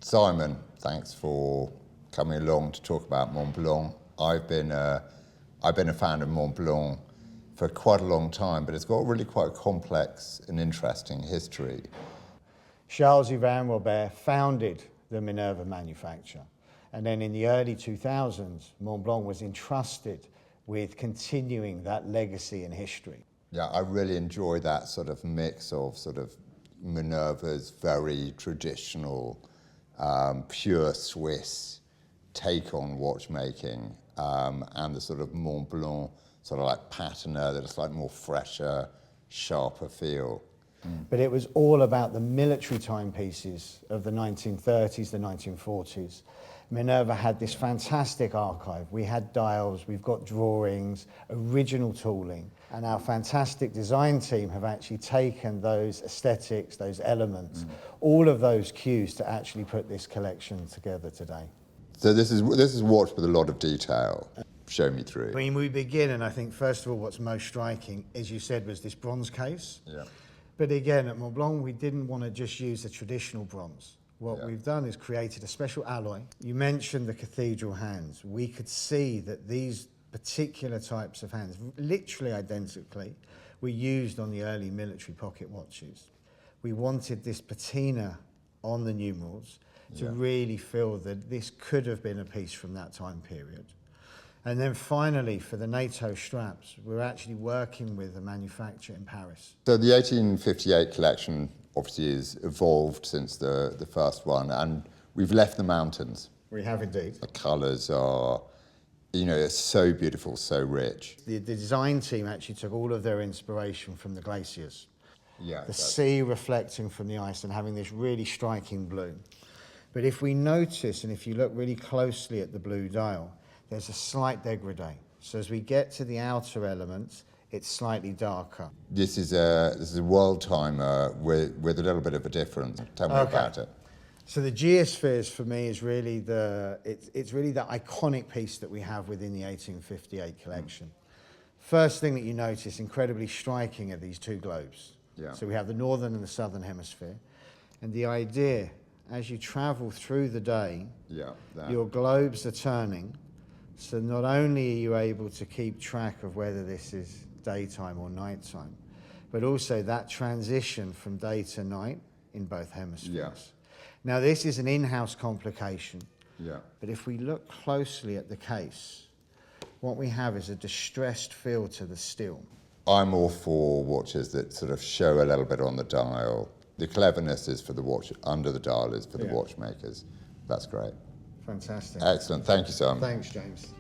Simon, thanks for coming along to talk about Montblanc. I've been a fan of Montblanc for quite a long time, but it's got really quite a complex and interesting history. Charles Yvan Robert founded the Minerva manufacture, and then in the early 2000s, Montblanc was entrusted with continuing that legacy and history. Yeah, I really enjoy that sort of mix of sort of Minerva's very traditional, pure Swiss take on watchmaking, and the sort of Montblanc sort of like patina that is like more fresher, sharper feel. But it was all about the military timepieces of the 1930s, the 1940s. Minerva had this fantastic archive. We had dials, we've got drawings, original tooling, and our fantastic design team have actually taken those aesthetics, those elements, all of those cues to actually put this collection together today. So this is watched with a lot of detail. Show me through. I mean, we begin, and I think first of all what's most striking, as you said, was this bronze case. Yeah. But again, at Montblanc, we didn't want to just use the traditional bronze. What we've done is created a special alloy. You mentioned the Cathedral Hands. We could see that these particular types of hands, literally identically, were used on the early military pocket watches. We wanted this patina on the numerals to really feel that this could have been a piece from that time period. And then finally, for the NATO straps, we're actually working with a manufacturer in Paris. So the 1858 collection obviously has evolved since the first one, and we've left the mountains. We have indeed. The colours are, they're so beautiful, so rich. The design team actually took all of their inspiration from the glaciers. Yeah. The sea reflecting from the ice and having this really striking blue. But if we notice, and if you look really closely at the blue dial, there's a slight degradé. So as we get to the outer elements, it's slightly darker. This is a world timer with a little bit of a difference. Tell me about it. So the geospheres for me is really it's really the iconic piece that we have within the 1858 collection. First thing that you notice, incredibly striking, are these two globes. Yeah. So we have the northern and the southern hemisphere. And the idea, as you travel through the day, your globes are turning. So not only are you able to keep track of whether this is daytime or nighttime, but also that transition from day to night in both hemispheres. Yeah. Now this is an in-house complication, But but if we look closely at the case, what we have is a distressed feel to the steel. I'm all for watches that sort of show a little bit on the dial. The cleverness is for the watch, under the dial is for the watchmakers. That's great. Fantastic. Excellent. Thank you, Simon. Thanks, James.